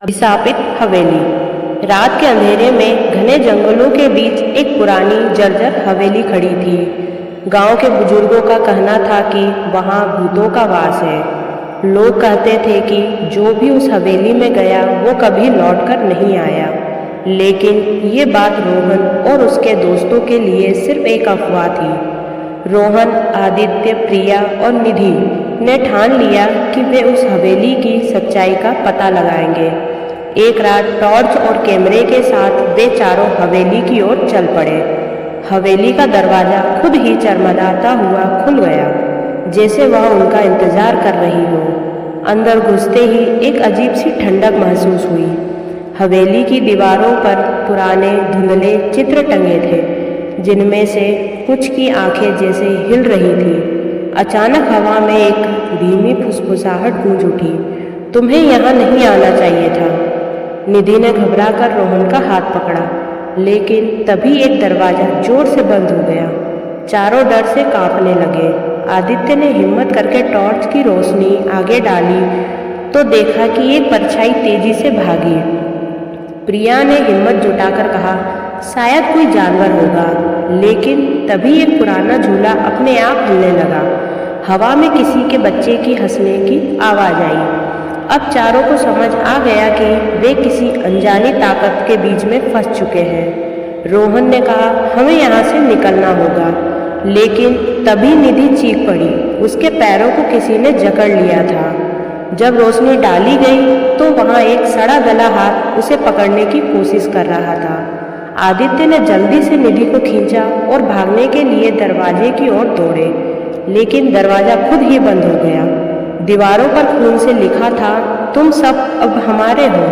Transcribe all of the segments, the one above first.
अभिशापित हवेली। रात के अंधेरे में घने जंगलों के बीच एक पुरानी जर्जर हवेली खड़ी थी। गांव के बुजुर्गों का कहना था कि वहां भूतों का वास है। लोग कहते थे कि जो भी उस हवेली में गया वो कभी लौटकर नहीं आया। लेकिन ये बात रोहन और उसके दोस्तों के लिए सिर्फ एक अफवाह थी। रोहन, आदित्य, प्रिया और निधि ने ठान लिया कि वे उस हवेली की सच्चाई का पता लगाएंगे। एक रात टॉर्च और कैमरे के साथ वे चारों हवेली की ओर चल पड़े। हवेली का दरवाज़ा खुद ही चरमराता हुआ खुल गया, जैसे वह उनका इंतजार कर रही हो। अंदर घुसते ही एक अजीब सी ठंडक महसूस हुई। हवेली की दीवारों पर पुराने धुंधले चित्र टंगे थे, जिनमें से कुछ की आंखें जैसे हिल रही थी। अचानक हवा में एक धीमी फुसफुसाहट गूंज उठी। तुम्हें यहाँ नहीं आना चाहिए था। निधि ने घबराकर रोहन का हाथ पकड़ा, लेकिन तभी एक दरवाज़ा जोर से बंद हो गया। चारों डर से कांपने लगे। आदित्य ने हिम्मत करके टॉर्च की रोशनी आगे डाली तो देखा कि एक परछाई तेजी से भागी। प्रिया ने हिम्मत जुटाकर कहा, शायद कोई जानवर होगा। लेकिन तभी एक पुराना झूला अपने आप हिलने लगा। हवा में किसी के बच्चे की हंसने की आवाज़ आई। अब चारों को समझ आ गया कि वे किसी अनजानी ताकत के बीच में फंस चुके हैं। रोहन ने कहा, हमें यहाँ से निकलना होगा। लेकिन तभी निधि चीख पड़ी। उसके पैरों को किसी ने जकड़ लिया था। जब रोशनी डाली गई तो वहाँ एक सड़ा गला हाथ उसे पकड़ने की कोशिश कर रहा था। आदित्य ने जल्दी से निधि को खींचा और भागने के लिए दरवाजे की ओर दौड़े, लेकिन दरवाज़ा खुद ही बंद हो गया। दीवारों पर खून से लिखा था, तुम सब अब हमारे हो।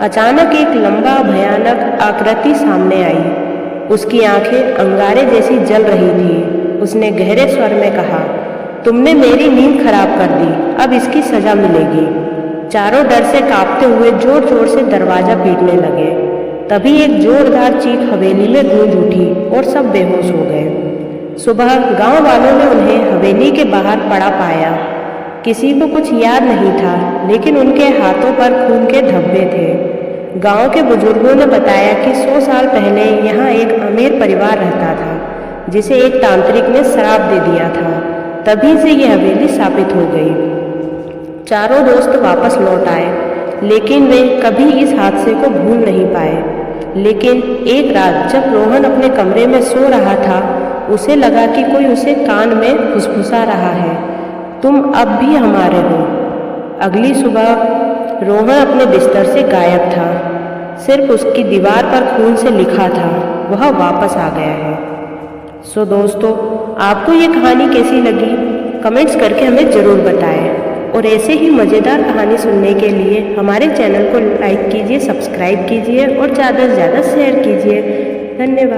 अचानक एक लंबा भयानक आकृति सामने आई। उसकी आंखें अंगारे जैसी जल रही थी। उसने गहरे स्वर में कहा, तुमने मेरी नींद खराब कर दी, अब इसकी सजा मिलेगी। चारों डर से कांपते हुए जोर जोर से दरवाज़ा पीटने लगे। तभी एक जोरदार चीख हवेली में गूंज उठी और सब बेहोश हो गए। सुबह गांव वालों ने उन्हें हवेली के बाहर पड़ा पाया। किसी को कुछ याद नहीं था, लेकिन उनके हाथों पर खून के धब्बे थे। गांव के बुजुर्गों ने बताया कि 100 साल पहले यहाँ एक अमीर परिवार रहता था, जिसे एक तांत्रिक ने श्राप दे दिया था। तभी से यह हवेली स्थापित हो गई। चारों दोस्त वापस लौट आए, लेकिन वे कभी इस हादसे को भूल नहीं पाए। लेकिन एक रात जब रोहन अपने कमरे में सो रहा था, उसे लगा कि कोई उसे कान में फुसफुसा रहा है, तुम अब भी हमारे हो। अगली सुबह रोहन अपने बिस्तर से गायब था। सिर्फ उसकी दीवार पर खून से लिखा था, वह वापस आ गया है। सो दोस्तों, आपको ये कहानी कैसी लगी कमेंट्स करके हमें ज़रूर बताएं। और ऐसे ही मज़ेदार कहानी सुनने के लिए हमारे चैनल को लाइक कीजिए, सब्सक्राइब कीजिए और ज़्यादा से ज़्यादा शेयर कीजिए। धन्यवाद।